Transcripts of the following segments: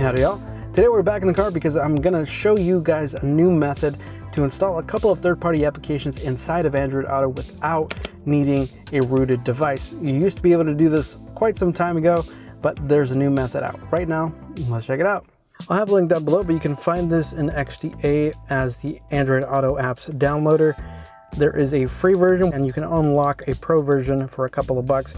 Howdy y'all. Today we're back in the car because I'm going to show you guys a new method to install a couple of third-party applications inside of Android Auto without needing a rooted device. You used to be able to do this quite some time ago, but there's a new method out right now. Let's check it out. I'll have a link down below, but you can find this in XDA as the Android Auto apps downloader. There is a free version and you can unlock a pro version for a couple of bucks.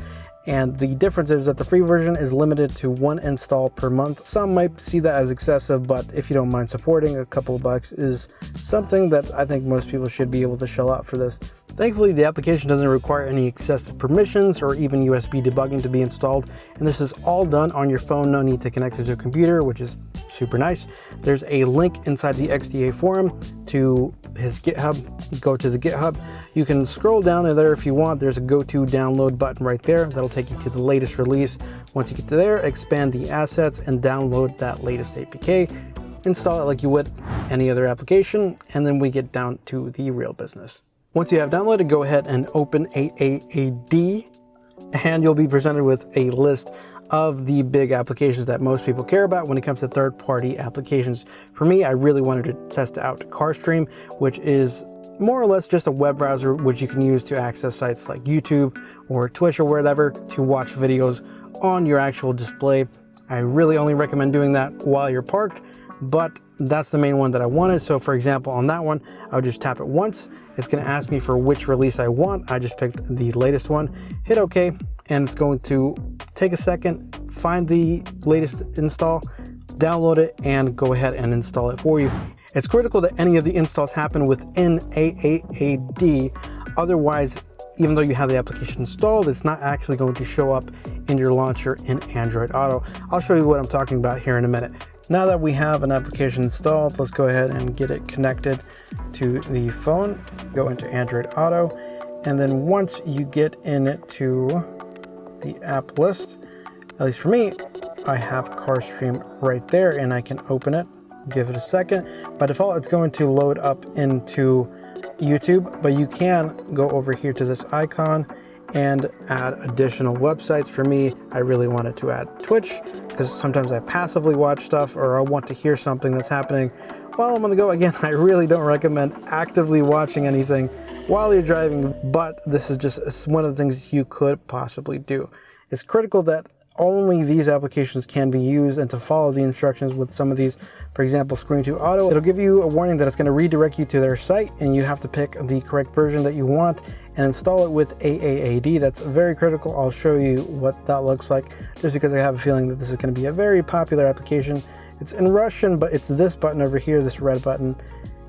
And the difference is that the free version is limited to 1 install per month. Some might see that as excessive, but if you don't mind supporting, a couple of bucks is something that I think most people should be able to shell out for this. Thankfully, the application doesn't require any excessive permissions or even USB debugging to be installed. And this is all done on your phone. No need to connect it to a computer, which is super nice. There's a link inside the XDA forum to his GitHub. Go to the GitHub. You can scroll down in there if you want. There's a go to download button right there. That'll take you to the latest release. Once you get to there, expand the assets and download that latest APK. Install it like you would any other application. And then we get down to the real business. Once you have downloaded, go ahead and open AAAD, and you'll be presented with a list of the big applications that most people care about when it comes to third-party applications. For me, I really wanted to test out CarStream, which is more or less just a web browser which you can use to access sites like YouTube or Twitch or whatever to watch videos on your actual display. I really only recommend doing that while you're parked, but that's the main one that I wanted. So for example, on that one, I would just tap it once. It's going to ask me for which release I want. I just picked the latest one, hit OK, and it's going to take a second, find the latest install, download it, and go ahead and install it for you. It's critical that any of the installs happen within AAAD. Otherwise, even though you have the application installed, it's not actually going to show up in your launcher in Android Auto. I'll show you what I'm talking about here in a minute. Now that we have an application installed, let's go ahead and get it connected to the phone. Go into Android Auto, and then once you get into the app list, at least for me, I have CarStream right there and I can open it. Give it a second. By default, it's going to load up into YouTube, but you can go over here to this icon and add additional websites. For me, I really wanted to add Twitch because sometimes I passively watch stuff or I want to hear something that's happening while I'm on the go. Again, I really don't recommend actively watching anything while you're driving, but this is just one of the things you could possibly do. It's critical that only these applications can be used and to follow the instructions with some of these. For example, Screen to Auto, it'll give you a warning that it's going to redirect you to their site and you have to pick the correct version that you want and install it with AAAD. That's very critical. I'll show you what that looks like just because I have a feeling that this is going to be a very popular application. It's in Russian, but it's this button over here, this red button,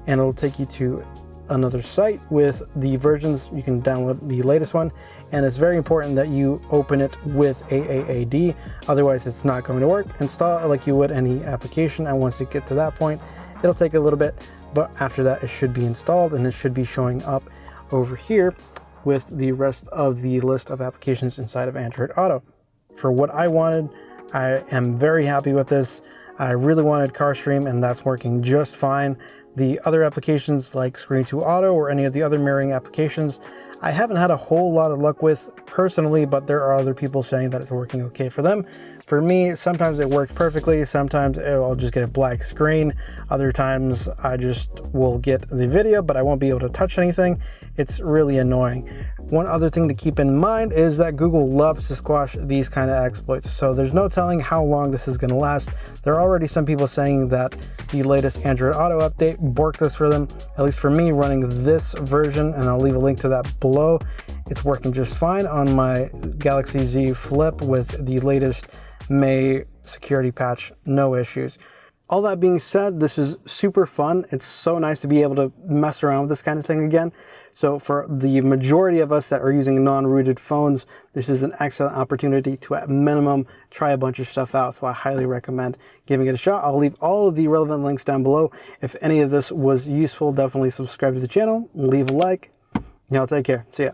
and it'll take you to another site with the versions. You can download the latest one, and it's very important that you open it with AAAD, otherwise it's not going to work. Install it like you would any application, and once you get to that point, it'll take a little bit, but after that it should be installed and it should be showing up over here with the rest of the list of applications inside of Android Auto. For what I wanted, I am very happy with this. I really wanted CarStream, and that's working just fine. The other applications like Screen to Auto or any of the other mirroring applications, I haven't had a whole lot of luck with personally, but there are other people saying that it's working okay for them. For me, sometimes it works perfectly. Sometimes I'll just get a black screen. Other times I just will get the video, but I won't be able to touch anything. It's really annoying. One other thing to keep in mind is that Google loves to squash these kind of exploits. So there's no telling how long this is going to last. There are already some people saying that the latest Android Auto update borked this for them. At least for me, running this version, and I'll leave a link to that below. It's working just fine on my Galaxy Z Flip with the latest May security patch, no issues. All that being said, this is super fun. It's so nice to be able to mess around with this kind of thing again. So for the majority of us that are using non-rooted phones, this is an excellent opportunity to, at minimum, try a bunch of stuff out. So I highly recommend giving it a shot. I'll leave all of the relevant links down below. If any of this was useful, definitely subscribe to the channel, leave a like. Y'all take care. See ya.